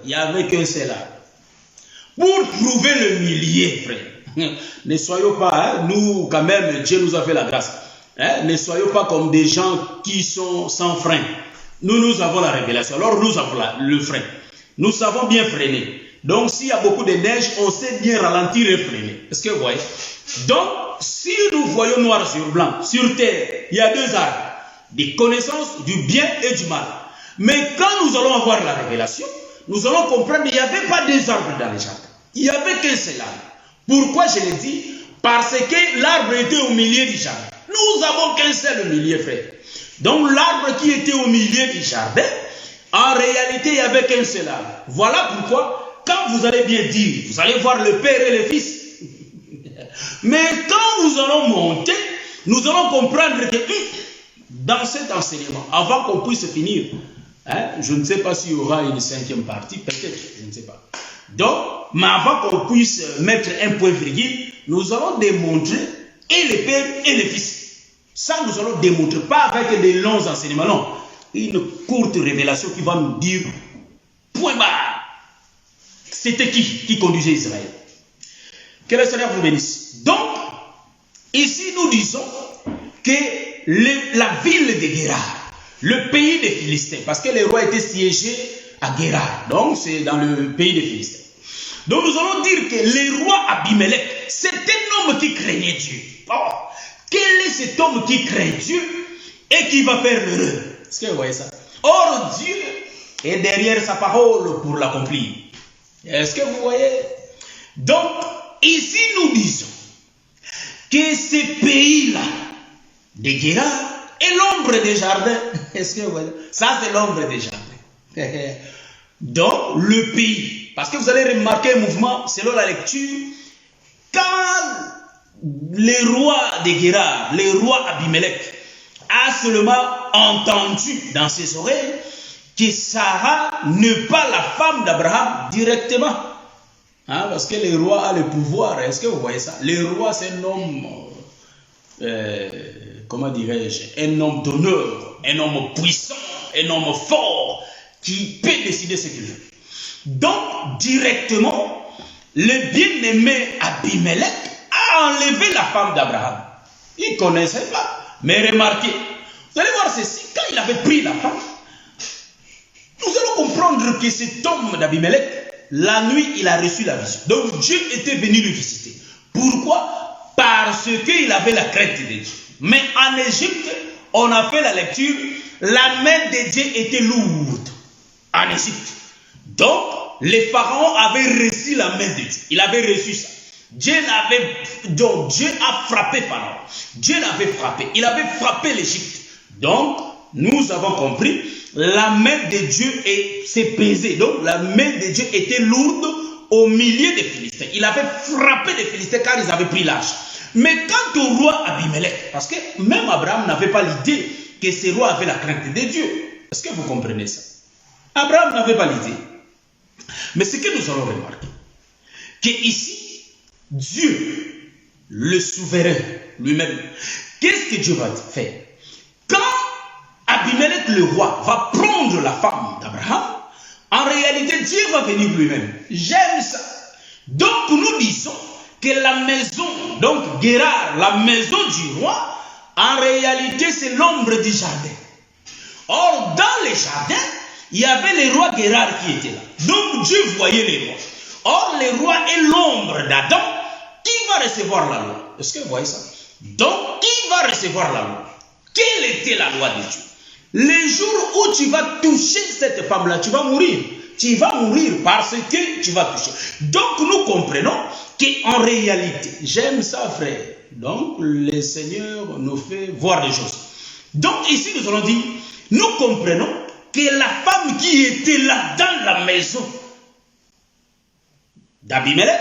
Il n'y avait qu'un seul arbre. Pour trouver le millier, frère. Ne soyons pas, hein, nous quand même, Dieu nous a fait la grâce. Hein, ne soyons pas comme des gens qui sont sans frein. Nous avons la révélation. Alors nous avons le frein. Nous savons bien freiner. Donc s'il y a beaucoup de neige, on sait bien ralentir et freiner. Est-ce que vous voyez? Donc si nous voyons noir sur blanc, sur terre, il y a deux arbres. Des connaissances du bien et du mal. Mais quand nous allons avoir la révélation, nous allons comprendre qu'il n'y avait pas deux arbres dans les jardins. Il n'y avait qu'un seul arbre. Pourquoi je l'ai dit? Parce que l'arbre était au milieu du jardin. Nous n'avons qu'un seul milieu, frère. Donc l'arbre qui était au milieu du jardin, en réalité, il n'y avait qu'un seul arbre. Voilà pourquoi, quand vous allez bien dire, vous allez voir le Père et le Fils. Mais quand nous allons monter, nous allons comprendre que dans cet enseignement, avant qu'on puisse finir, hein, je ne sais pas s'il y aura une cinquième partie, peut-être, je ne sais pas. Donc, mais avant qu'on puisse mettre un point virgule, nous allons démontrer et le Père et le Fils. Ça, nous allons démontrer, pas avec des longs enseignements, non. Une courte révélation qui va nous dire, point barre, c'était qui conduisait Israël. Que le Seigneur vous bénisse. Donc, ici nous disons que la ville de Guérard, le pays des Philistins, parce que les rois étaient siégés à Guérard, donc c'est dans le pays des Philistins. Donc nous allons dire que le roi Abimelech, c'est un homme qui craignait Dieu. Oh, quel est cet homme qui craint Dieu et qui va faire l'heureux? Est-ce que vous voyez ça? Or Dieu est derrière sa parole pour l'accomplir. Est-ce que vous voyez? Donc ici nous disons que ce pays-là de Guérard est l'ombre des jardins. Est-ce que vous voyez? Ça c'est l'ombre des jardins. Donc le pays. Parce que vous allez remarquer un mouvement, selon la lecture, quand le roi de Guérard, le roi Abimelech, a seulement entendu dans ses oreilles que Sarah n'est pas la femme d'Abraham directement. Hein, parce que le roi a le pouvoir. Est-ce que vous voyez ça? Le roi, c'est un homme, comment dirais-je, un homme d'honneur, un homme puissant, un homme fort, qui peut décider ce qu'il veut. Donc, directement, le bien-aimé Abimelech a enlevé la femme d'Abraham. Il ne connaissait pas. Mais remarquez, vous allez voir ceci, quand il avait pris la femme, nous allons comprendre que cet homme d'Abimelech, la nuit, il a reçu la vision. Donc, Dieu était venu le visiter. Pourquoi? Parce qu'il avait la crainte de Dieu. Mais en Égypte, on a fait la lecture, la main de Dieu était lourde. En Égypte. Donc, les pharaons avaient reçu la main de Dieu. Il avait reçu ça. Donc, Dieu a frappé Pharaon. Dieu l'avait frappé. Il avait frappé l'Égypte. Donc, nous avons compris, la main de Dieu s'est pesée. Donc, la main de Dieu était lourde au milieu des Philistins. Il avait frappé les Philistins car ils avaient pris l'âge. Mais quant au roi Abimelech, parce que même Abraham n'avait pas l'idée que ce roi avait la crainte de Dieu. Est-ce que vous comprenez ça? Abraham n'avait pas l'idée. Mais ce que nous allons remarquer, que ici, Dieu, le souverain lui-même, qu'est-ce que Dieu va faire? Quand Abimelech le roi va prendre la femme d'Abraham, en réalité, Dieu va venir lui-même. J'aime ça. Donc, nous disons que la maison, donc Guérard, la maison du roi, en réalité, c'est l'ombre du jardin. Or, dans les jardins, il y avait les rois Guérard qui étaient là. Donc Dieu voyait les rois. Or, les rois est l'ombre d'Adam. Qui va recevoir la loi? Est-ce que vous voyez ça? Donc, qui va recevoir la loi? Quelle était la loi de Dieu? Le jour où tu vas toucher cette femme-là, tu vas mourir. Tu vas mourir parce que tu vas toucher. Donc, nous comprenons qu'en réalité, j'aime ça, frère. Donc, le Seigneur nous fait voir des choses. Donc, ici, nous allons dire, nous comprenons que la femme qui était là dans la maison d'Abimelech,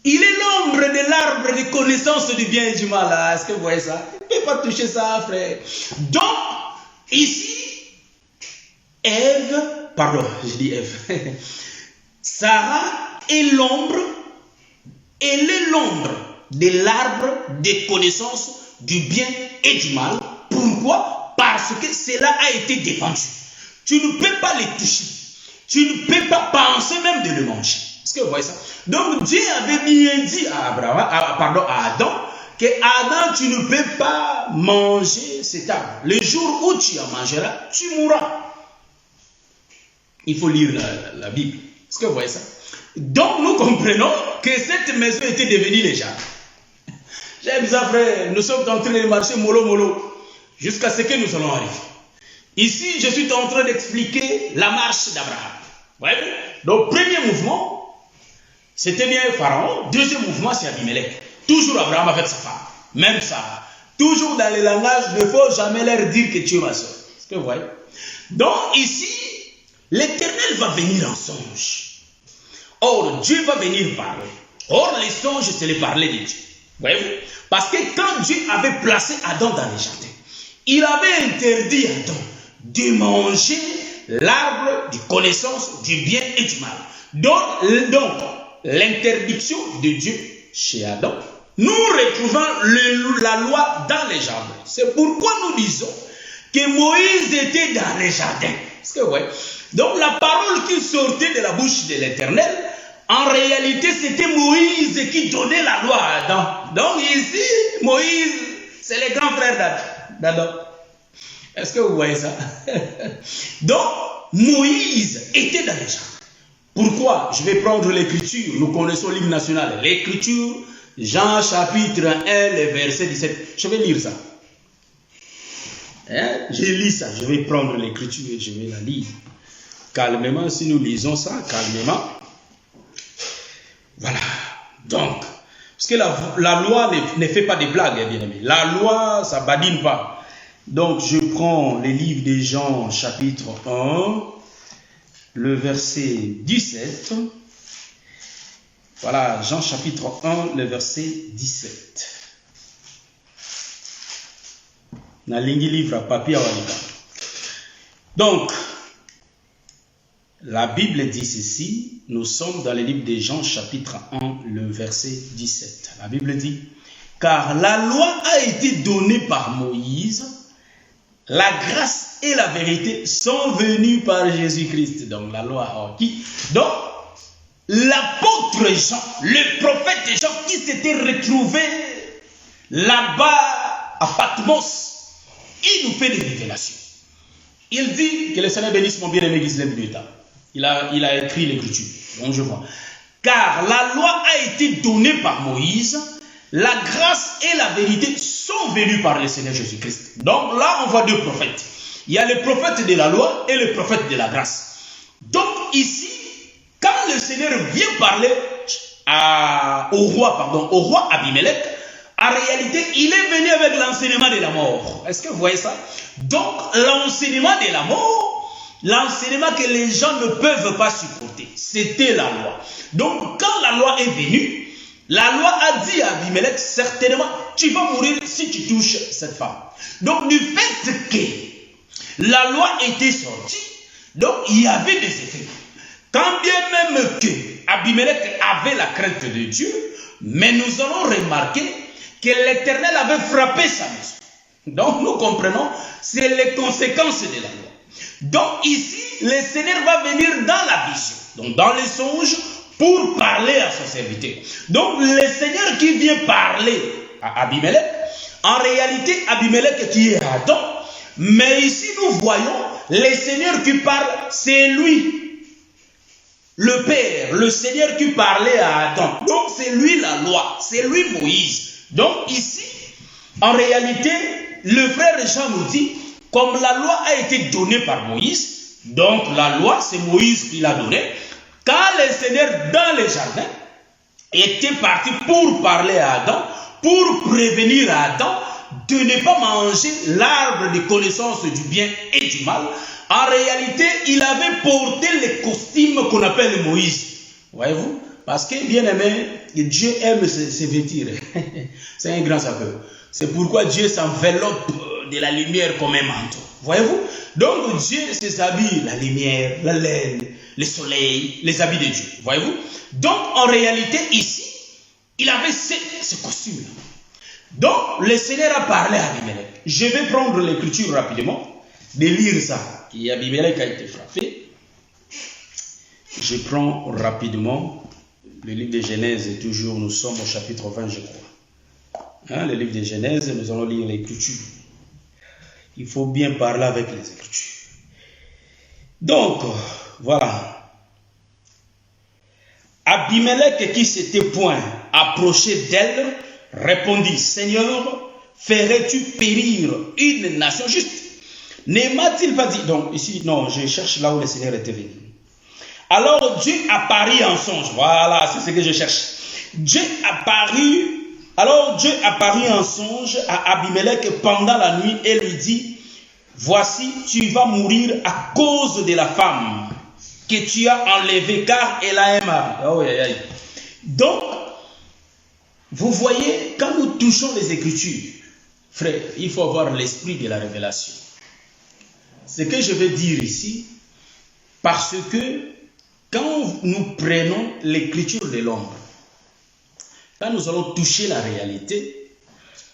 il est l'ombre de l'arbre de connaissance du bien et du mal. Est-ce que vous voyez ça? Il ne peut pas toucher ça, frère. Donc, ici, Ève, pardon, je dis Ève, Sarah est l'ombre, elle est l'ombre de l'arbre de connaissance du bien et du mal. Pourquoi? Parce que cela a été défendu. Tu ne peux pas les toucher. tu ne peux pas penser même de le manger. Est-ce que vous voyez ça? Donc Dieu avait bien dit à à Adam, que Adam, tu ne peux pas manger cet arbre. Le jour où tu en mangeras, tu mourras. Il faut lire la Bible. Est-ce que vous voyez ça? Donc nous comprenons que cette maison était devenue les jardins. Chers frères, nous sommes en train de marcher mollo mollo jusqu'à ce que nous allons arriver. Ici, je suis en train d'expliquer la marche d'Abraham. Ouais. Donc, premier mouvement, c'était bien Pharaon. Deuxième mouvement, c'est Abimelech. Toujours Abraham avec sa femme. Même ça. Toujours dans le langage, il ne faut jamais leur dire que tu es ma soeur. Est-ce que vous voyez? Donc, ici, l'Éternel va venir en songe. Or, Dieu va venir parler. Or, les songes, c'est le parler de Dieu. Voyez-vous? Parce que quand Dieu avait placé Adam dans les jardins, il avait interdit à Adam de manger l'arbre de connaissance du bien et du mal. Donc l'interdiction de Dieu chez Adam, nous retrouvons la loi dans les jardins. C'est pourquoi nous disons que Moïse était dans les jardins. Est-ce que vous voyez? Donc la parole qui sortait de la bouche de l'Éternel, en réalité, c'était Moïse qui donnait la loi à Adam. Donc ici, Moïse, c'est le grand frère d'Adam. Est-ce que vous voyez ça? Donc, Moïse était dans les jardins. Pourquoi? Je vais prendre l'écriture. Nous connaissons l'hymne national. L'écriture, Jean chapitre 1, le verset 17. Je vais lire ça. Je lis ça. Je vais prendre l'écriture et je vais la lire. Calmement, si nous lisons ça, calmement. Voilà. Donc, parce que la loi ne fait pas de blagues, bien aimé. La loi, ça badine pas. Donc, je prends les livres de Jean, chapitre 1, le verset 17. Voilà, Jean, chapitre 1, le verset 17. Na lingi livre à papier. Donc, la Bible dit ceci. Nous sommes dans le livre de Jean, chapitre 1, le verset 17. La Bible dit, car la loi a été donnée par Moïse, la grâce et la vérité sont venues par Jésus-Christ. Donc la loi qui. Donc l'apôtre Jean, le prophète Jean qui s'était retrouvé là-bas à Patmos, il nous fait des révélations. Il dit que le Seigneur bénisse mon bien-aimé Ghislaine Bleuta. Il a écrit l'écriture. Donc je vois. Car la loi a été donnée par Moïse. La grâce et la vérité sont venues par le Seigneur Jésus-Christ. Donc là, on voit deux prophètes. Il y a le prophète de la loi et le prophète de la grâce. Donc ici, quand le Seigneur vient parler au roi Abimelech, en réalité, il est venu avec l'enseignement de la mort. Est-ce que vous voyez ça? Donc, l'enseignement de la mort, l'enseignement que les gens ne peuvent pas supporter, c'était la loi. Donc, quand la loi est venue, la loi a dit à Abimelech, certainement, tu vas mourir si tu touches cette femme. Donc, du fait que la loi était sortie, donc il y avait des effets. Quand bien même que Abimelech avait la crainte de Dieu, mais nous allons remarquer que l'Éternel avait frappé sa maison. Donc, nous comprenons, c'est les conséquences de la loi. Donc, ici, le Seigneur va venir dans la vision, donc dans les songes, pour parler à son serviteur. Donc, le Seigneur qui vient parler à Abimelech, en réalité, Abimelech qui est Adam, mais ici, nous voyons le Seigneur qui parle, c'est lui, le Père, le Seigneur qui parlait à Adam. Donc, c'est lui la loi, c'est lui Moïse. Donc, ici, en réalité, le frère Jean nous dit, comme la loi a été donnée par Moïse, donc la loi, c'est Moïse qui l'a donnée. Quand le Seigneur, dans les jardins, était parti pour parler à Adam, pour prévenir à Adam de ne pas manger l'arbre de connaissance du bien et du mal, en réalité, il avait porté le costume qu'on appelle Moïse. Voyez-vous? Parce que, bien aimé, Dieu aime se vêtir. C'est un grand sapeur. C'est pourquoi Dieu s'enveloppe de la lumière comme un manteau. Voyez-vous? Donc Dieu s'habille la lumière, la laine, le soleil, les habits de Dieu. Voyez-vous? Donc en réalité ici, il avait ce costume-là. Donc le Seigneur a parlé à Abimelech. Je vais prendre l'écriture rapidement, de lire ça. Et Abimelech a été frappé. Je prends rapidement le livre de Genèse, toujours, nous sommes au chapitre 20, je crois. Hein, le livre de Genèse, nous allons lire l'Écriture. Il faut bien parler avec les Écritures. Donc, voilà. Abimelech, qui s'était point approché d'elle, répondit, Seigneur, ferais-tu périr une nation juste? Ne m'a-t-il pas dit? Donc, ici, non, je cherche là où le Seigneur était venu. Alors Dieu apparut en songe. Voilà, c'est ce que je cherche. Alors Dieu apparut en songe à Abimelech pendant la nuit et lui dit, voici, tu vas mourir à cause de la femme que tu as enlevée, car elle a un mari. Oh, aïe, aïe. Donc, vous voyez, quand nous touchons les Écritures, frère, il faut avoir l'esprit de la révélation. Ce que je veux dire ici, parce que quand nous prenons l'écriture de l'ombre, quand nous allons toucher la réalité,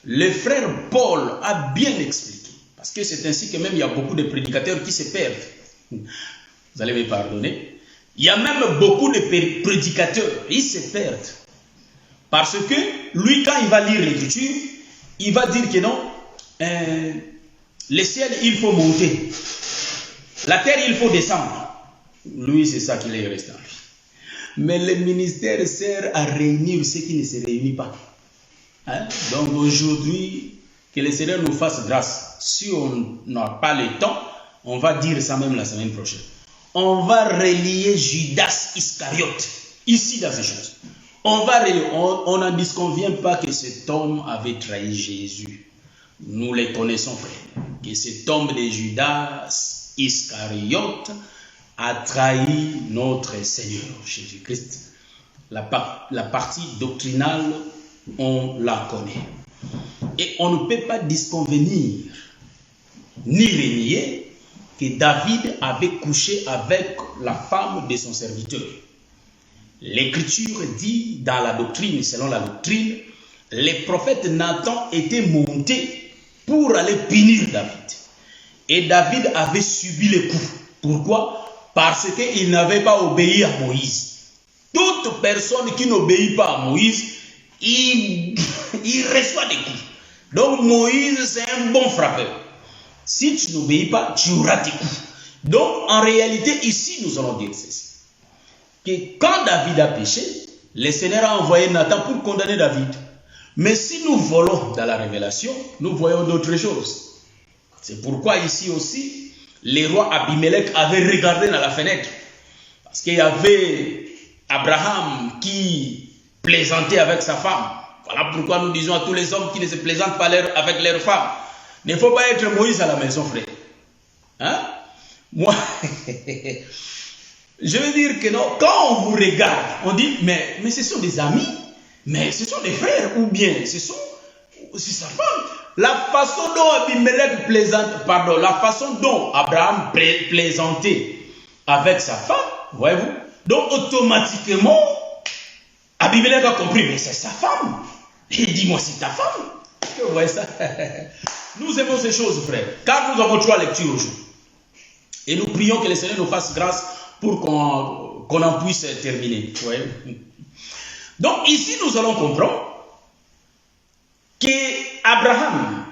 le frère Paul a bien expliqué. Parce que c'est ainsi que même il y a beaucoup de prédicateurs qui se perdent. Vous allez me pardonner. Il y a même beaucoup de prédicateurs, ils se perdent. Parce que lui, quand il va lire l'écriture, il va dire que non, le ciel, il faut monter. La terre, il faut descendre. Lui, c'est ça qu'il est resté en lui. Mais le ministère sert à réunir ceux qui ne se réunissent pas. Hein? Donc aujourd'hui, que le Seigneur nous fasse grâce. Si on n'a pas le temps, on va dire ça même la semaine prochaine. On va relier Judas Iscariote, ici dans ces choses. On n'en disconvient pas que cet homme avait trahi Jésus. Nous les connaissons, frère. Que cet homme de Judas Iscariote a trahi notre Seigneur Jésus-Christ. La partie doctrinale, on la connaît. Et on ne peut pas disconvenir ni renier que David avait couché avec la femme de son serviteur. L'Écriture dit dans la doctrine, selon la doctrine, les prophètes Nathan étaient montés pour aller punir David. Et David avait subi les coups. Pourquoi? Parce qu'il n'avait pas obéi à Moïse. Toute personne qui n'obéit pas à Moïse, il reçoit des coups. Donc Moïse, c'est un bon frappeur. Si tu n'obéis pas, tu auras des coups. Donc en réalité, ici, nous allons dire ceci. Que quand David a péché, le Seigneur a envoyé Nathan pour condamner David. Mais si nous volons dans la révélation, nous voyons d'autres choses. C'est pourquoi ici aussi, le roi Abimelech avait regardé dans la fenêtre. Parce qu'il y avait Abraham qui plaisantait avec sa femme. Voilà pourquoi nous disons à tous les hommes qui ne se plaisantent pas avec leurs femmes. Il ne faut pas être Moïse à la maison, frère. Hein? Moi, je veux dire que non, quand on vous regarde, on dit, mais ce sont des amis, mais ce sont des frères, ou bien c'est sa femme. La façon dont Abimelech la façon dont Abraham plaisantait avec sa femme, voyez-vous, donc automatiquement, Abimelech a compris, mais c'est sa femme. Et dis-moi, c'est ta femme. Vous voyez ça? Nous aimons ces choses, frère, car nous avons 3 lectures aujourd'hui. Et nous prions que le Seigneur nous fasse grâce pour qu'on en puisse terminer. Voyez? Donc ici, nous allons comprendre qu'Abraham,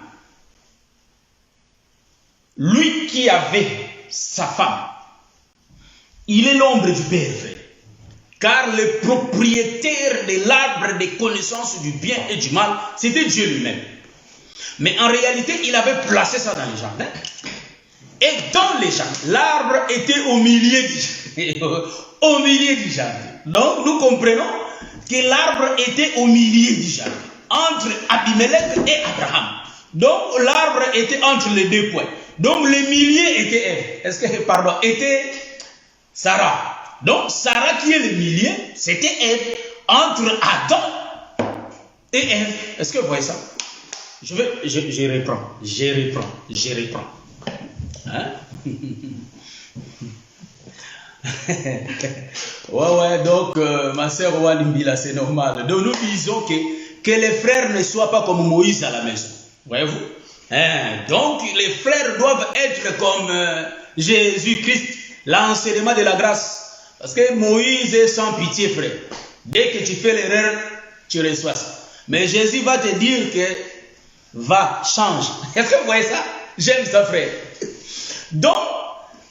lui qui avait sa femme, il est l'ombre du Père, frère. Car le propriétaire de l'arbre des connaissances du bien et du mal, c'était Dieu lui-même. Mais en réalité, il avait placé ça dans les jardins. Et dans les jardins, l'arbre était au milieu du jardin. Donc, nous comprenons que l'arbre était au milieu du jardin, entre Abimelech et Abraham. Donc, l'arbre était entre les 2 points. Donc, le milieu était Ève. Était Sarah. Donc, Sarah qui est le milieu, c'était Ève, entre Adam et Ève. Est-ce que vous voyez ça? Je reprends. Hein? ouais, donc, ma sœur Walimbila, c'est normal. Donc, nous disons que les frères ne soient pas comme Moïse à la maison. Voyez-vous? Hein? Donc, les frères doivent être comme Jésus-Christ, l'enseignement de la grâce. Parce que Moïse est sans pitié, frère. Dès que tu fais l'erreur, tu reçois ça. Mais Jésus va te dire que va, change. Est-ce que vous voyez ça? J'aime ça, frère. Donc,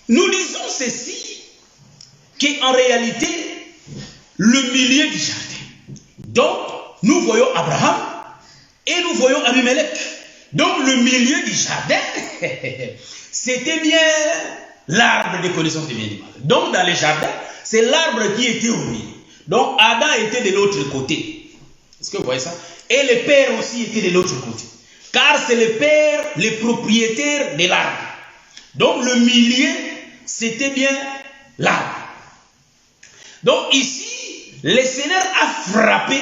nous disons ceci, qu'en réalité, le milieu du jardin. Donc, nous voyons Abraham et nous voyons Abimelech. Donc, le milieu du jardin, c'était bien l'arbre de connaissance du bien et du mal. Donc, dans les jardins, c'est l'arbre qui était au milieu. Donc, Adam était de l'autre côté. Est-ce que vous voyez ça? Et le père aussi était de l'autre côté. Car c'est le père, le propriétaire de l'arbre. Donc, le milieu, c'était bien l'arbre. Donc, ici, le Seigneur a frappé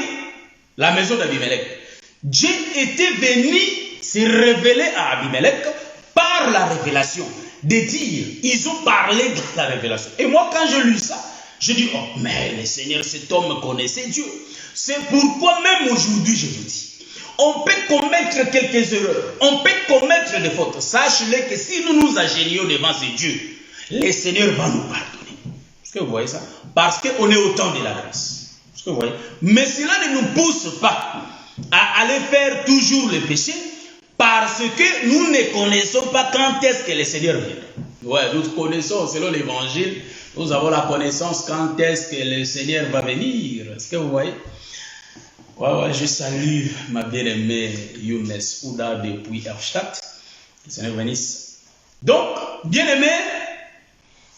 la maison d'Abimelech. Dieu était venu se révéler à Abimelech par la révélation. De dire, ils ont parlé de la révélation. Et moi, quand je lis ça, je dis, oh, mais le Seigneur, cet homme connaissait Dieu. C'est pourquoi même aujourd'hui, je vous dis, on peut commettre quelques erreurs, on peut commettre des fautes. Sache-le que si nous nous agénions devant ce Dieu, le Seigneur va nous pardonner. Est-ce que vous voyez ça? Parce qu'on est au temps de la grâce. Est-ce que vous voyez? Mais cela ne nous pousse pas à aller faire toujours le péché, parce que nous ne connaissons pas quand est-ce que le Seigneur viendra. Ouais, nous connaissons, selon l'évangile, nous avons la connaissance quand est-ce que le Seigneur va venir. Est-ce que vous voyez? Ouais, je salue ma bien-aimée Younes Ouda depuis Erstadt. Que le Seigneur bénisse. Donc, bien-aimé,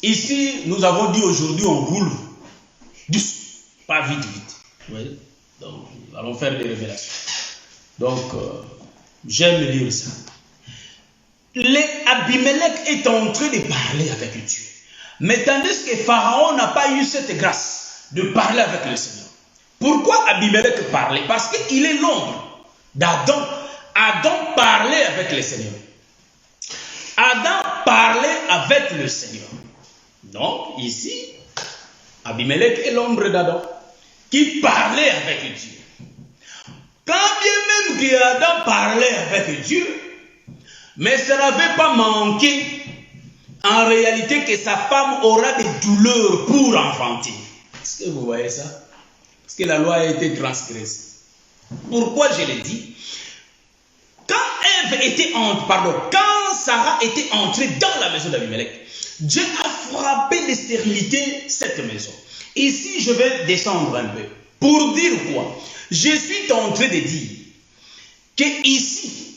ici, nous avons dit aujourd'hui, on roule douce, pas vite. Vous voyez? Donc, nous allons faire des révélations. Donc, j'aime lire ça. Abimelech est en train de parler avec Dieu. Mais tandis que Pharaon n'a pas eu cette grâce de parler avec le Seigneur. Pourquoi Abimelech parlait? Parce qu'il est l'ombre d'Adam. Adam parlait avec le Seigneur. Adam parlait avec le Seigneur. Donc, ici, Abimelech est l'ombre d'Adam qui parlait avec Dieu. Quand bien même que Adam parlait avec Dieu, mais ça n'avait pas manqué en réalité que sa femme aura des douleurs pour enfanter. Est-ce que vous voyez ça? Parce que la loi a été transgressée. Pourquoi je l'ai dit? Quand Sarah était entrée dans la maison d'Abimelech, Dieu a frappé de stérilité cette maison. Ici, je vais descendre un peu. Pour dire quoi? Je suis en train de dire que ici,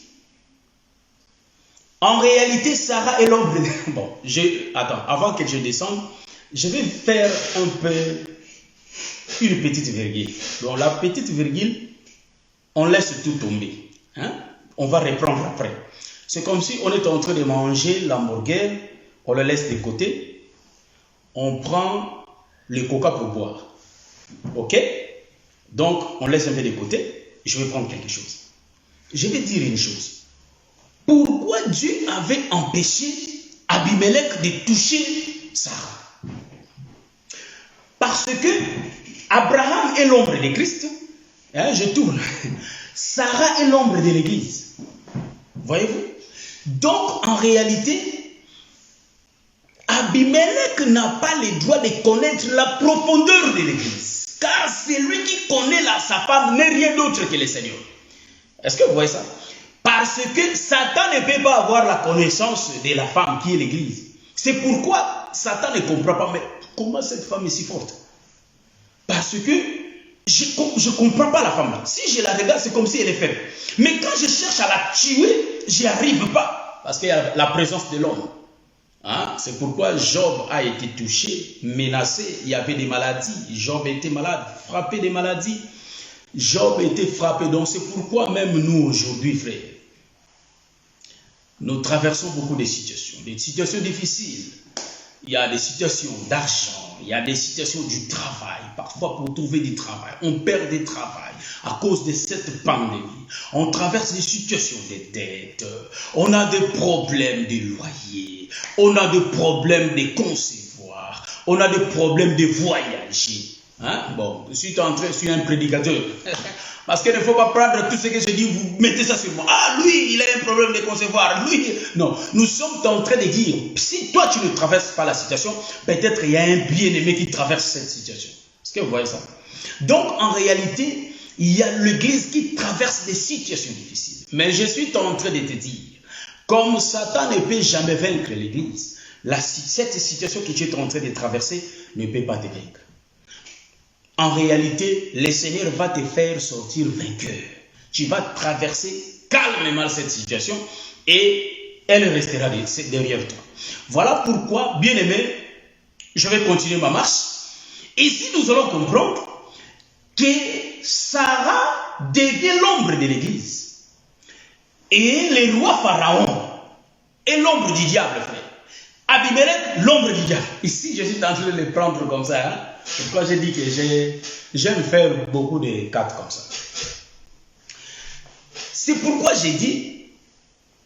en réalité, Sarah est l'ombre de... Bon, attends, avant que je descende, je vais faire un peu une petite virgule. Donc la petite virgule, on laisse tout tomber. Hein? On va reprendre après. C'est comme si on est en train de manger l'hamburger, on le laisse de côté, on prend le coca pour boire. Ok? Donc, on laisse un peu de côté, je vais prendre quelque chose. Je vais dire une chose. Pourquoi Dieu avait empêché Abimelech de toucher Sarah? Parce que Abraham est l'ombre de Christ. Hein, je tourne. Sarah est l'ombre de l'Église. Voyez-vous? Donc, en réalité, Abimelech n'a pas le droit de connaître la profondeur de l'Église. Car c'est lui qui connaît sa femme, n'est rien d'autre que le Seigneur. Est-ce que vous voyez ça? Parce que Satan ne peut pas avoir la connaissance de la femme qui est l'Église. C'est pourquoi Satan ne comprend pas. Mais comment cette femme est si forte? Parce que je ne comprends pas la femme là. Si je la regarde, c'est comme si elle est faible. Mais quand je cherche à la tuer, je n'y arrive pas. Parce qu'il y a la présence de l'homme. Hein? C'est pourquoi Job a été touché, menacé. Il y avait des maladies. Job était malade, frappé des maladies. Job était frappé. Donc c'est pourquoi même nous aujourd'hui, frères, nous traversons beaucoup de situations difficiles. Il y a des situations d'argent, il y a des situations du travail. Parfois, pour trouver du travail, on perd du travail à cause de cette pandémie. On traverse des situations de dette, on a des problèmes de loyer, on a des problèmes de concevoir, on a des problèmes de voyager. Hein? Bon, je suis un prédicateur. Parce qu'il ne faut pas prendre tout ce que je dis, vous mettez ça sur moi. Ah, lui, il a un problème de concevoir. Lui, non. Nous sommes en train de dire, si toi, tu ne traverses pas la situation, peut-être il y a un bien-aimé qui traverse cette situation. Est-ce que vous voyez ça? Donc, en réalité, il y a l'Église qui traverse des situations difficiles. Mais je suis en train de te dire, comme Satan ne peut jamais vaincre l'Église, cette situation que tu es en train de traverser ne peut pas te vaincre. En réalité, le Seigneur va te faire sortir vainqueur. Tu vas traverser calmement cette situation et elle restera derrière toi. Voilà pourquoi, bien aimé, je vais continuer ma marche. Ici, nous allons comprendre que Sarah devient l'ombre de l'Église. Et le roi Pharaon est l'ombre du diable, frère. Abimelech, l'ombre du diable. Ici, je suis en train de le prendre comme ça. Hein? Pourquoi j'ai dit que j'aime faire beaucoup de cartes comme ça. C'est pourquoi j'ai dit,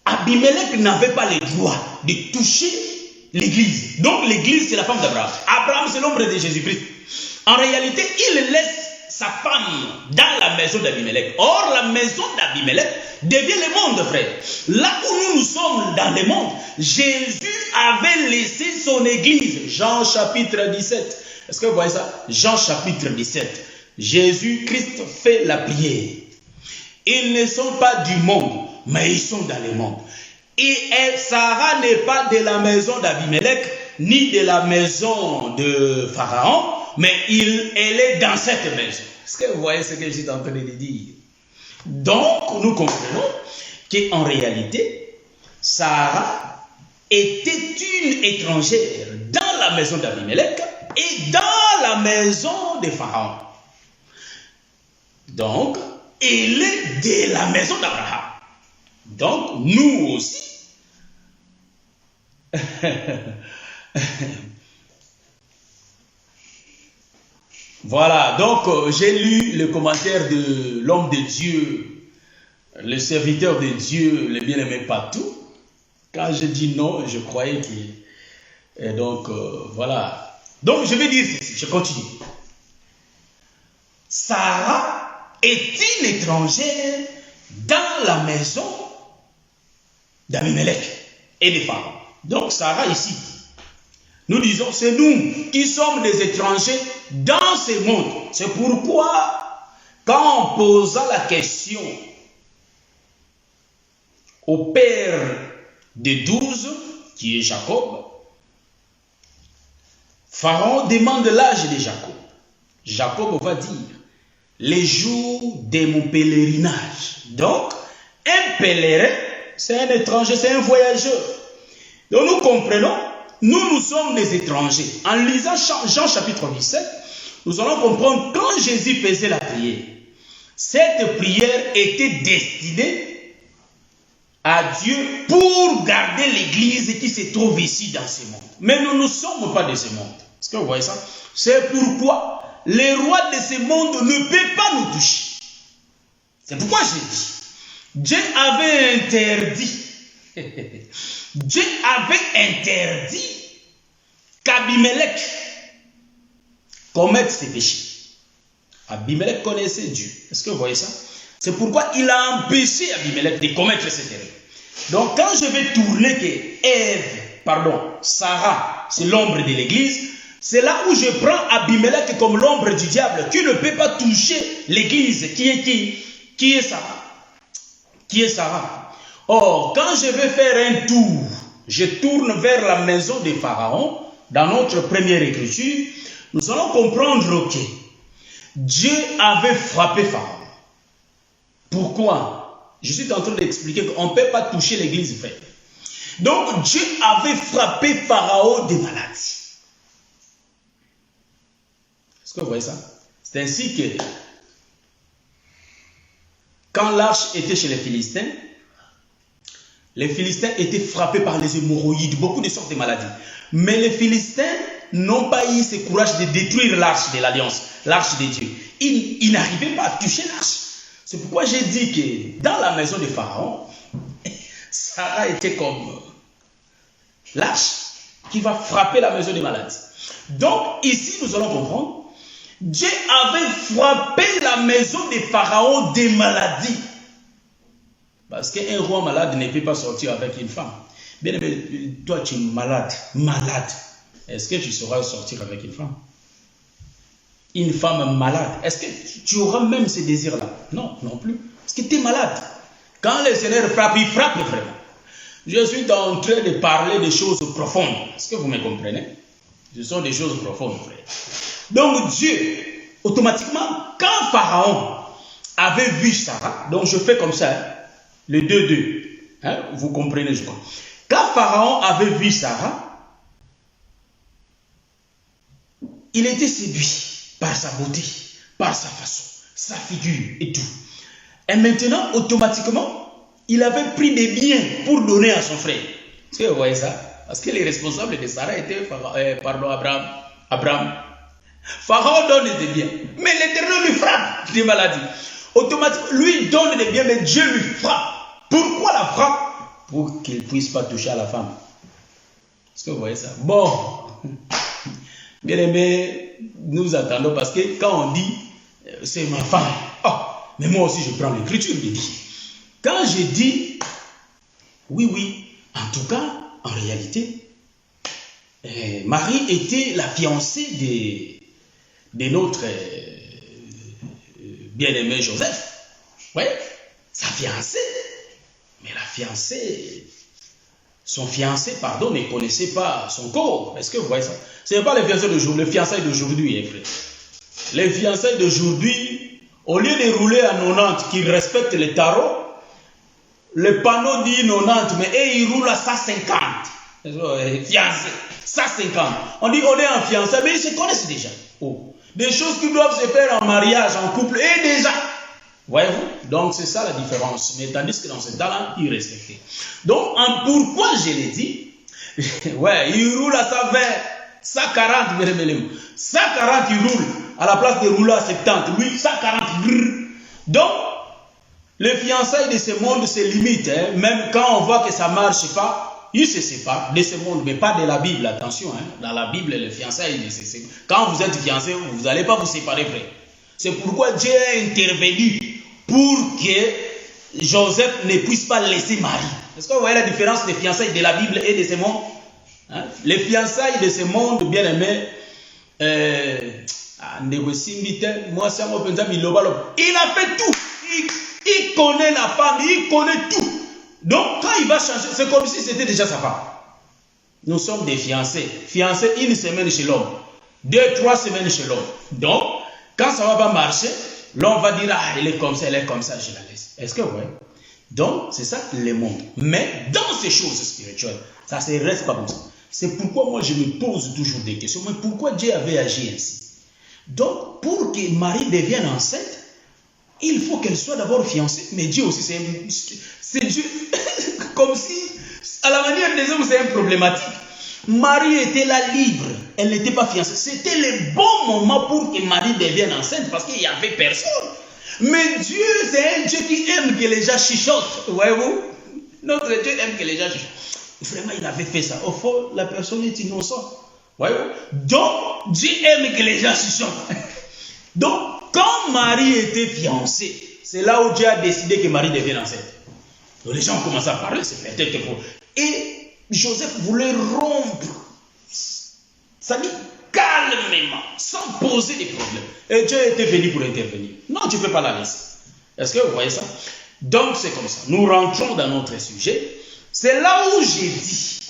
Abimelech n'avait pas le droit de toucher l'Église. Donc l'Église, c'est la femme d'Abraham. Abraham, c'est l'ombre de Jésus-Christ. En réalité, il laisse sa femme dans la maison d'Abimelech. Or, la maison d'Abimelech devient le monde, frère. Là où nous sommes dans le monde, Jésus avait laissé son église. Jean chapitre 17. Est-ce que vous voyez ça? Jean chapitre 17. Jésus-Christ fait la prière. Ils ne sont pas du monde, mais ils sont dans le monde. Et Sarah n'est pas de la maison d'Abimelech, ni de la maison de Pharaon, mais elle est dans cette maison. Est-ce que vous voyez ce que je suis en train de dire? Donc, nous comprenons qu'en réalité, Sarah était une étrangère dans la maison d'Abimelech et dans la maison de Pharaon. Donc, elle est de la maison d'Abraham. Donc, nous aussi, voilà, donc j'ai lu le commentaire de l'homme de Dieu, le serviteur de Dieu, le bien-aimé Patou. Quand je dis non, je croyais que... Et donc, voilà. Donc, je vais dire ceci, je continue. Sarah est une étrangère dans la maison d'Abimelech et des Pharaons. Donc, Sarah ici, nous disons, c'est nous qui sommes des étrangers dans ce monde. C'est pourquoi, quand on posa la question au père des 12, qui est Jacob, Pharaon demande l'âge de Jacob. Jacob va dire, les jours de mon pèlerinage. Donc, un pèlerin, c'est un étranger, c'est un voyageur. Donc, nous comprenons, nous sommes des étrangers. En lisant Jean chapitre 17, nous allons comprendre quand Jésus faisait la prière. Cette prière était destinée à Dieu pour garder l'église qui se trouve ici dans ce monde. Mais nous ne sommes pas de ce monde. Est-ce que vous voyez ça? C'est pourquoi les rois de ce monde ne peuvent pas nous toucher. C'est pourquoi j'ai dit, Dieu avait interdit, Dieu avait interdit qu'Abimelech commette ses péchés. Abimelech connaissait Dieu. Est-ce que vous voyez ça? C'est pourquoi il a empêché Abimelech de commettre ses erreurs. Donc quand je vais tourner que Sarah, c'est l'ombre de l'église, c'est là où je prends Abimelech comme l'ombre du diable, qui ne peut pas toucher l'église, qui est Sarah. Qui est Sarah. Or, quand je vais faire un tour, je tourne vers la maison de Pharaon, dans notre première écriture, nous allons comprendre que Dieu avait frappé Pharaon. Pourquoi? Je suis en train d'expliquer qu'on ne peut pas toucher l'église, frère. Donc, Dieu avait frappé Pharaon des maladies. Est-ce que vous voyez ça? C'est ainsi que, quand l'arche était chez les Philistins étaient frappés par les hémorroïdes, beaucoup de sortes de maladies. Mais les Philistins n'ont pas eu ce courage de détruire l'arche de l'Alliance, l'arche de Dieu. Ils n'arrivaient pas à toucher l'arche. C'est pourquoi j'ai dit que dans la maison de Pharaon, Sarah était comme l'arche qui va frapper la maison des maladies. Donc ici, nous allons comprendre, Dieu avait frappé la maison des pharaons des maladies. Parce qu'un roi malade ne peut pas sortir avec une femme. Bien aimé, toi tu es malade, malade. Est-ce que tu sauras sortir avec une femme? Une femme malade, est-ce que tu auras même ce désir-là? Non, non plus. Parce que tu es malade. Quand le Seigneur frappe, il frappe vraiment. Je suis en train de parler des choses profondes. Est-ce que vous me comprenez? Ce sont des choses profondes, frère. Donc Dieu, automatiquement, quand Pharaon avait vu Sarah, donc je fais comme ça, hein, le 2-2, hein, vous comprenez, je crois. Quand Pharaon avait vu Sarah, il était séduit par sa beauté, par sa façon, sa figure et tout. Et maintenant, automatiquement, il avait pris des biens pour donner à son frère. Est-ce que vous voyez ça? Parce que les responsables de Sarah étaient Abraham. Pharaon donne des biens, mais l'Éternel lui frappe des maladies. Automatiquement, lui donne des biens, mais Dieu lui frappe. Pourquoi la frappe? Pour qu'il ne puisse pas toucher à la femme. Est-ce que vous voyez ça? Bon, bien aimé, nous attendons parce que quand on dit c'est ma femme, oh, mais moi aussi je prends l'écriture, il dit. Quand je dis oui, en tout cas, en réalité, Marie était la fiancée de notre bien-aimé Joseph. Oui, sa fiancée. Mais la fiancée, son fiancé, pardon, ne connaissait pas son corps. Est-ce que vous voyez ça? Ce n'est pas les fiançailles d'aujourd'hui, les fiançailles d'aujourd'hui, frère. Les fiançailles d'aujourd'hui, au lieu de rouler à 90, qui respectent les tarots, le panneau dit 90, mais eux, ils roulent à 150. Fiancé, 150. On dit on est en fiançailles, mais ils se connaissent déjà. Oh. Des choses qui doivent se faire en mariage, en couple, et déjà. Voyez-vous? Donc c'est ça la différence. Mais tandis que dans ce temps-là, ils respectaient. Donc pourquoi je l'ai dit? Ouais, il roule à 120, 140, 140 il roule. À la place de rouler à 70, lui 140. Donc, les fiançailles de ce monde se limitent. Hein. Même quand on voit que ça ne marche pas, ils se séparent de ce monde, mais pas de la Bible. Attention, hein. Dans la Bible, les fiançailles, quand vous êtes fiancés, vous n'allez pas vous séparer, frère. C'est pourquoi Dieu a intervenu pour que Joseph ne puisse pas laisser Marie. Est-ce que vous voyez la différence des fiançailles de la Bible et de ce monde? Hein? Les fiançailles de ce monde, bien aimé, moi, c'est mon il a fait tout. Il connaît la femme, il connaît tout. Donc, quand il va changer, c'est comme si c'était déjà sa femme. Nous sommes des fiancés. Fiancés une semaine chez l'homme, 2-3 semaines chez l'homme. Donc, quand ça ne va pas marcher, l'homme va dire, ah, elle est comme ça, je la laisse. Est-ce que vous voyez? Donc, c'est ça le monde. Mais dans ces choses spirituelles, ça ne se reste pas comme ça. C'est pourquoi moi, je me pose toujours des questions. Mais pourquoi Dieu avait agi ainsi? Donc, pour que Marie devienne enceinte, il faut qu'elle soit d'abord fiancée. Mais Dieu aussi, c'est Dieu. Comme si, à la manière des hommes, c'est un problématique. Marie était là libre. Elle n'était pas fiancée. C'était le bon moment pour que Marie devienne enceinte parce qu'il n'y avait personne. Mais Dieu, c'est un Dieu qui aime que les gens chuchotent. Voyez-vous? Notre Dieu aime que les gens chuchotent. Vraiment, il avait fait ça. Au fond, la personne est innocente. Voyez-vous? Donc, Dieu aime que les gens chuchotent. Donc, quand Marie était fiancée, c'est là où Dieu a décidé que Marie devienne enceinte. Donc, les gens ont commencé à parler, c'est peut-être pour. Et Joseph voulait rompre. Ça dit calmement, sans poser des problèmes. Et Dieu était venu pour intervenir. Non, tu ne peux pas la laisser. Est-ce que vous voyez ça? Donc, c'est comme ça. Nous rentrons dans notre sujet. C'est là où j'ai dit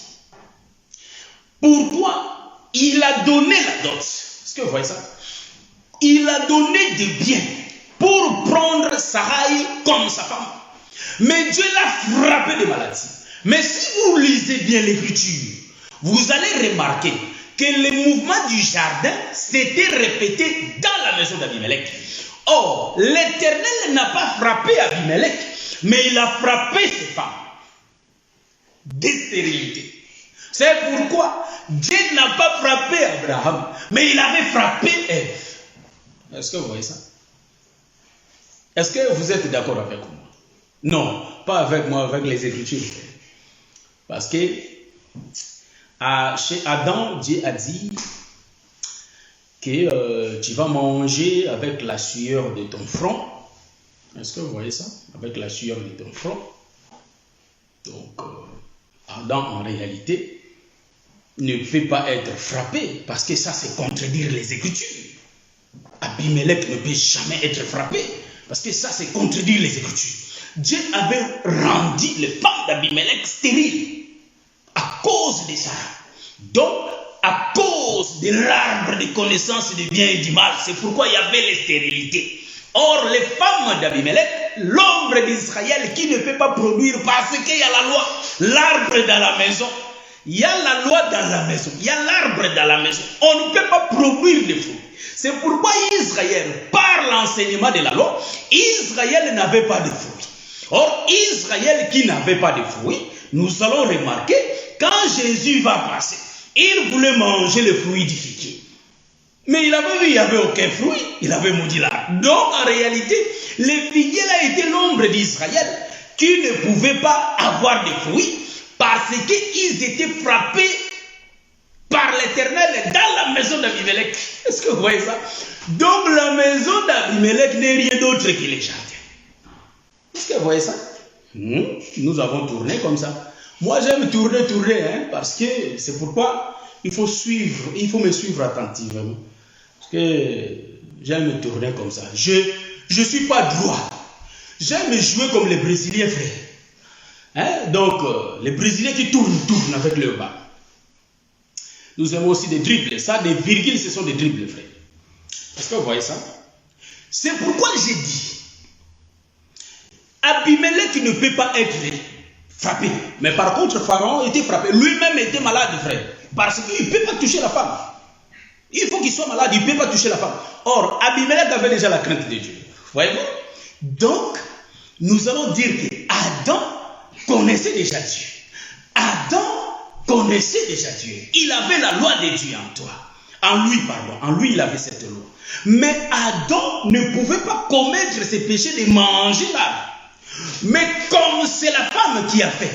pourquoi il a donné la dot. Est-ce que vous voyez ça? Il a donné des biens pour prendre Sarai comme sa femme. Mais Dieu l'a frappé de maladie. Mais si vous lisez bien l'écriture, vous allez remarquer que le mouvement du jardin s'était répété dans la maison d'Abimelech. Or, l'Éternel n'a pas frappé Abimelech, mais il a frappé ses femmes de stérilité. C'est pourquoi Dieu n'a pas frappé Abraham, mais il avait frappé Ève. Est-ce que vous voyez ça? Est-ce que vous êtes d'accord avec moi? Non, pas avec moi, avec les Écritures. Parce que chez Adam, Dieu a dit que tu vas manger avec la sueur de ton front. Est-ce que vous voyez ça? Avec la sueur de ton front. Donc, Adam, en réalité, ne peut pas être frappé, parce que ça, c'est contredire les Écritures. Abimelech ne peut jamais être frappé, parce que ça, c'est contredire les Écritures. Dieu avait rendu les femmes d'Abimelech stériles à cause de ça. Donc, à cause de l'arbre de connaissance du bien et du mal, c'est pourquoi il y avait les stérilités. Or, les femmes d'Abimelech, l'ombre d'Israël qui ne peut pas produire parce qu'il y a la loi, l'arbre dans la maison. Il y a la loi dans la maison, il y a l'arbre dans la maison. On ne peut pas produire de fruits. C'est pourquoi Israël, par l'enseignement de la loi, Israël n'avait pas de fruits. Or, Israël qui n'avait pas de fruits, nous allons remarquer, quand Jésus va passer, il voulait manger le fruitifié. Mais il avait vu, il n'y avait aucun fruit, il avait maudit l'arbre. Donc, en réalité, le figuier a été l'ombre d'Israël qui ne pouvait pas avoir de fruits parce qu'ils étaient frappés par l'Éternel dans la maison d'Abimelech. Est-ce que vous voyez ça? Donc, la maison d'Abimelech n'est rien d'autre que les jardins. Est-ce que vous voyez ça? Nous avons tourné comme ça. Moi, j'aime tourner, parce que c'est pourquoi il faut me suivre attentivement. Parce que j'aime tourner comme ça. Je ne suis pas droit. J'aime jouer comme les Brésiliens, frère. Donc, les Brésiliens qui tournent avec leur bas. Nous aimons aussi des dribbles. Ça, des virgules, ce sont des dribbles, frère. Est-ce que vous voyez ça? C'est pourquoi j'ai dit, Abimelech ne peut pas être frappé. Mais par contre, Pharaon était frappé. Lui-même était malade, frère. Parce qu'il ne peut pas toucher la femme. Il faut qu'il soit malade, il ne peut pas toucher la femme. Or, Abimelech avait déjà la crainte de Dieu. Voyez-vous? Donc, nous allons dire que Adam connaissait déjà Dieu. Adam connaissait déjà Dieu. Il avait la loi de Dieu en toi. En lui, il avait cette loi. Mais Adam ne pouvait pas commettre ce péché de manger l'arbre. Mais comme c'est la femme qui a fait,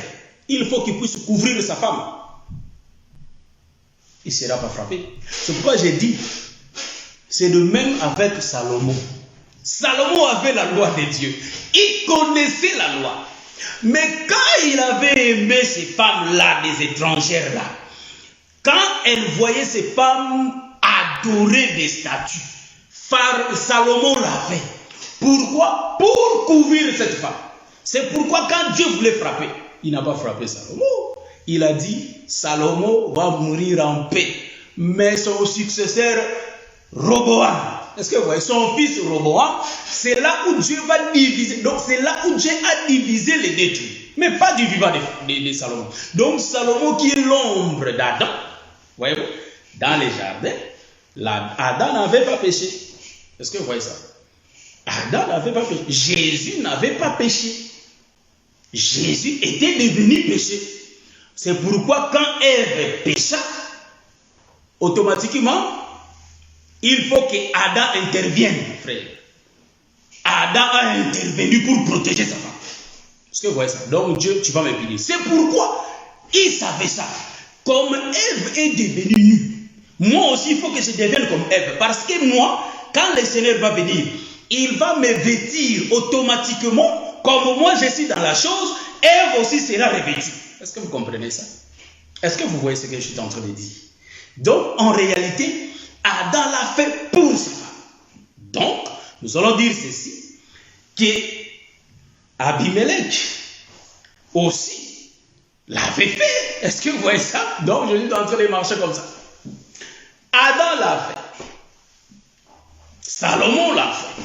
il faut qu'il puisse couvrir sa femme. Il ne sera pas frappé. C'est pourquoi j'ai dit, c'est de même avec Salomon. Salomon avait la loi de Dieu. Il connaissait la loi. Mais quand il avait aimé ces femmes-là, des étrangères-là, quand elle voyait ces femmes adorer des statues, Salomon l'a fait. Pourquoi? Pour couvrir cette femme. C'est pourquoi quand Dieu voulait frapper, il n'a pas frappé Salomon. Il a dit, Salomon va mourir en paix. Mais son successeur, Roboam, est-ce que vous voyez, son fils Roboam, c'est là où Dieu va diviser. Donc c'est là où Dieu a divisé les détruits. Mais pas du vivant de Salomon. Donc Salomon qui est l'ombre d'Adam, voyez-vous, dans les jardins, Adam n'avait pas péché. Est-ce que vous voyez ça? Adam n'avait pas péché. Jésus n'avait pas péché. Jésus était devenu péché. C'est pourquoi quand Ève pécha, automatiquement, il faut que Adam intervienne, frère. Adam a intervenu pour protéger sa femme. Est-ce que vous voyez ça? Donc Dieu, tu vas me punir. C'est pourquoi il savait ça. Comme Ève est devenue nue, moi aussi il faut que je devienne comme Ève. Parce que moi, quand le Seigneur va venir, il va me vêtir automatiquement. Comme moi je suis dans la chose, Ève aussi sera revêtue. Est-ce que vous comprenez ça? Est-ce que vous voyez ce que je suis en train de dire? Donc, en réalité, Adam l'a fait pour sa femme. Donc, nous allons dire ceci, que Abimelech aussi l'avait fait. Est-ce que vous voyez ça? Donc, je suis en train de marcher comme ça. Adam l'a fait. Salomon l'a fait.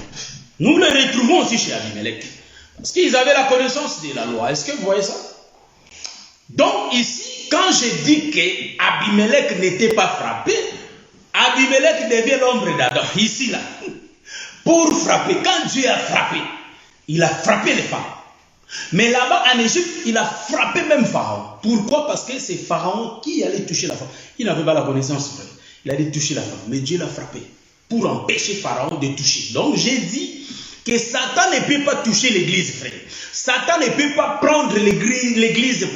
Nous le retrouvons aussi chez Abimelech. Parce qu'ils avaient la connaissance de la loi. Est-ce que vous voyez ça? Donc ici, quand je dis que Abimelech n'était pas frappé, Abimelech devient l'ombre d'Adam. Ici, là. Pour frapper. Quand Dieu a frappé, il a frappé les femmes. Mais là-bas, en Égypte, il a frappé même Pharaon. Pourquoi? Parce que c'est Pharaon qui allait toucher la femme. Il n'avait pas la connaissance, frère. Il allait toucher la femme. Mais Dieu l'a frappé pour empêcher Pharaon de toucher. Donc j'ai dit que Satan ne peut pas toucher l'église, frère. Satan ne peut pas prendre l'église,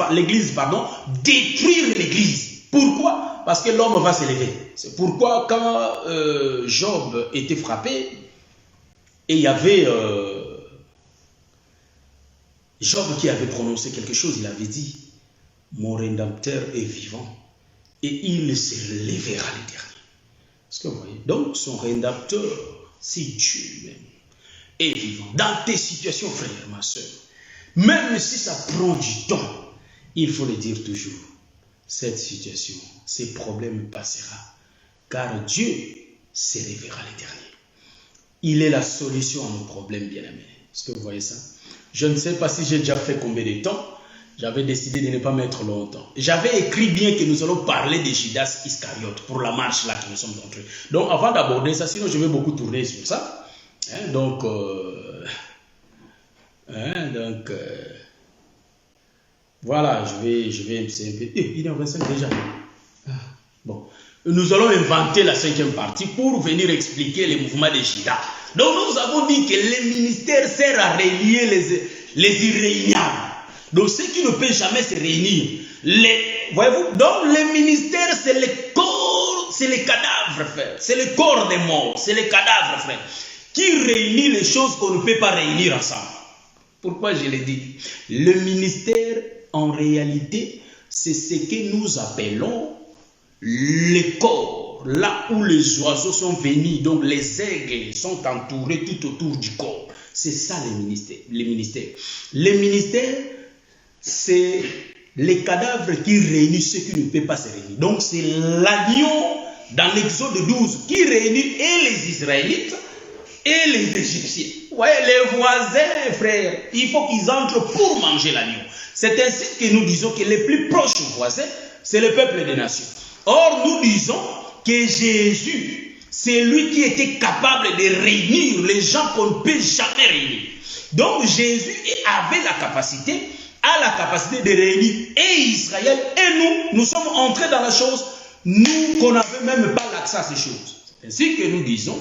détruire l'église. Pourquoi? parce que l'homme va s'élever. C'est pourquoi quand Job était frappé, et il y avait Job qui avait prononcé quelque chose, il avait dit, mon Rédempteur est vivant et il se lèvera l'éternel. Est-ce que vous voyez? Donc son Rédempteur, c'est Dieu même, est vivant. Dans tes situations, frère, ma soeur, même si ça prend du temps, il faut le dire toujours, cette situation, ces problèmes passera, car Dieu se lèvera l'éternel. Il est la solution à nos problèmes, bien-aimés. Est-ce que vous voyez ça? Je ne sais pas si j'ai déjà fait combien de temps. J'avais décidé de ne pas mettre longtemps. J'avais écrit bien que nous allons parler de Judas Iscariote pour la marche là que nous sommes entrés. Donc avant d'aborder ça, sinon je vais beaucoup tourner sur ça. Hein, donc, voilà, je vais c'est un peu... Il est en 25 déjà. Bon. Nous allons inventer la 5e partie pour venir expliquer les mouvements de Judas. Donc nous avons dit que le ministère sert à relier les irréuniables. Donc ceux qui ne peuvent jamais se réunir. Voyez-vous, donc le ministère c'est le corps, c'est les cadavres, frère. C'est le corps des morts, c'est les cadavres, frère. Qui réunit les choses qu'on ne peut pas réunir ensemble. Pourquoi je l'ai dit? Le ministère, en réalité, c'est ce que nous appelons le corps, là où les oiseaux sont venus, donc les aigles sont entourés tout autour du corps. C'est ça le ministère. Le ministère, c'est les cadavres qui réunissent ceux qui ne peuvent pas se réunir. Donc c'est l'agneau dans l'Exode 12 qui réunit et les Israélites et les Égyptiens. Vous voyez, les voisins, frères, il faut qu'ils entrent pour manger l'agneau. C'est ainsi que nous disons que les plus proches voisins, c'est le peuple des nations. Or, nous disons que Jésus, c'est lui qui était capable de réunir les gens qu'on ne peut jamais réunir. Donc, Jésus avait la capacité, a la capacité de réunir et Israël et nous sommes entrés dans la chose, nous qu'on n'avait même pas l'accès à ces choses. C'est ainsi que nous disons,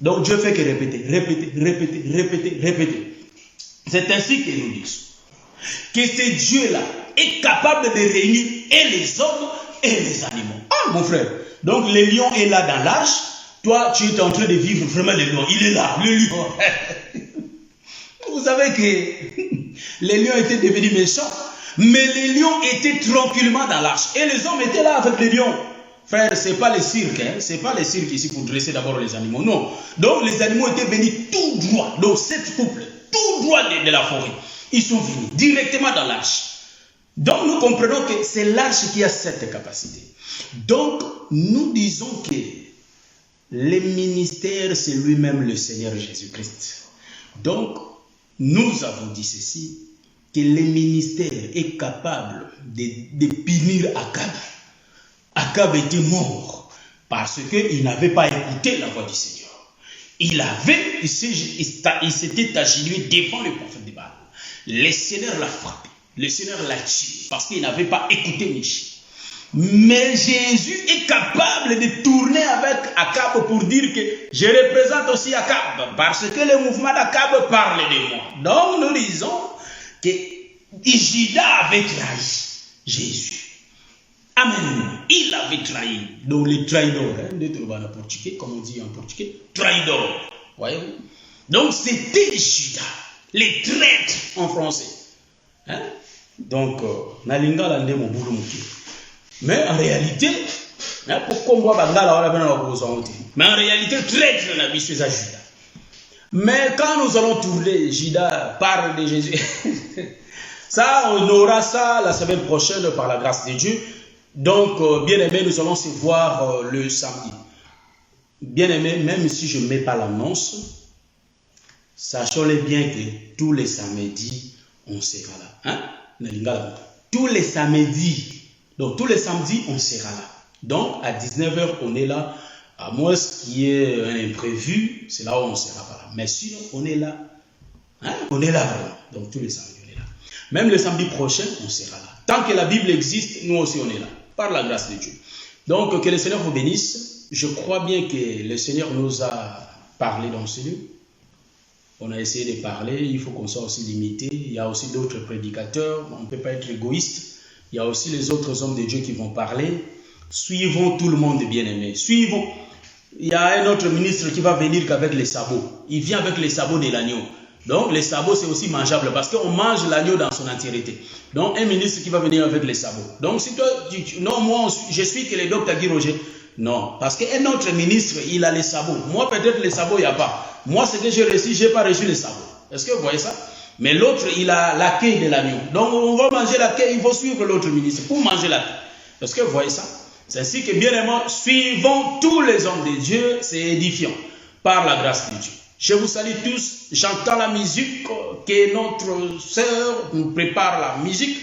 donc Dieu fait que répéter. C'est ainsi que nous disons que ce Dieu-là est capable de réunir et les hommes et les animaux. Ah, mon frère. Donc, le lion est là dans l'arche. Toi, tu es en train de vivre vraiment le lion. Il est là, le lion. Vous savez que les lions étaient devenus méchants. Mais les lions étaient tranquillement dans l'arche. Et les hommes étaient là avec les lions. Frère, ce n'est pas le cirque. Hein? Ce n'est pas le cirque ici pour dresser d'abord les animaux. Non. Donc, les animaux étaient venus tout droit. Donc, 7 couples, tout droit de la forêt. Ils sont venus directement dans l'arche. Donc nous comprenons que c'est l'arche qui a cette capacité. Donc nous disons que le ministère c'est lui-même le Seigneur Jésus-Christ. Donc nous avons dit ceci, que le ministère est capable de punir Akab. Akab était mort parce qu'il n'avait pas écouté la voix du Seigneur. Il s'était agenouillé devant le prophète de Baal. Le Seigneur l'a frappé. Le Seigneur l'a tué parce qu'il n'avait pas écouté Michel. Mais Jésus est capable de tourner avec Akab pour dire que je représente aussi Akab parce que le mouvement d'Akab parle de moi. Donc nous disons que Judas avait trahi Jésus. Amen. Il avait trahi. Donc les traidors, hein, comme on dit en portugais, traidor. Voyez-vous? Donc c'était Judas, les traîtres en français. Hein? Donc, nalinga lande mon boulot mais en réalité, mais en réalité, traître na biso eza Judas. Mais quand nous allons tourner, Judas parle de Jésus. Ça, on aura ça la semaine prochaine par la grâce de Dieu. Donc, bien aimé, nous allons se voir le samedi. Bien aimé, même si je ne mets pas l'annonce, sachons-le bien que tous les samedis, on sera là. Hein? Tous les samedis. Donc, tous les samedis, on sera là. Donc, à 19h, on est là. À moins qu'il y ait un imprévu, c'est là où on sera pas là. Mais sinon, on est là. Hein? On est là vraiment. Donc, tous les samedis, on est là. Même le samedi prochain, on sera là. Tant que la Bible existe, nous aussi, on est là. Par la grâce de Dieu. Donc, que le Seigneur vous bénisse. Je crois bien que le Seigneur nous a parlé dans ce lieu. On a essayé de parler. Il faut qu'on soit aussi limité. Il y a aussi d'autres prédicateurs. On ne peut pas être égoïste. Il y a aussi les autres hommes de Dieu qui vont parler. Suivons tout le monde, bien-aimé. Suivons. Il y a un autre ministre qui va venir qu'avec les sabots. Il vient avec les sabots de l'agneau. Donc, les sabots, c'est aussi mangeable parce qu'on mange l'agneau dans son entièreté. Donc, un ministre qui va venir avec les sabots. Donc, si toi, non, moi, je suis que le docteur Guy Roger. Non, parce qu'un autre ministre, il a les sabots. Moi, peut-être les sabots, il n'y a pas. Moi, ce que j'ai reçu, je n'ai pas reçu les sabots. Est-ce que vous voyez ça? Mais l'autre, il a la queue de l'agneau. Donc, on va manger la queue, il faut suivre l'autre ministre pour manger la queue. Est-ce que vous voyez ça? C'est ainsi que, bien aimant, suivons tous les hommes de Dieu, c'est édifiant, par la grâce de Dieu. Je vous salue tous, j'entends la musique, que notre sœur nous prépare la musique.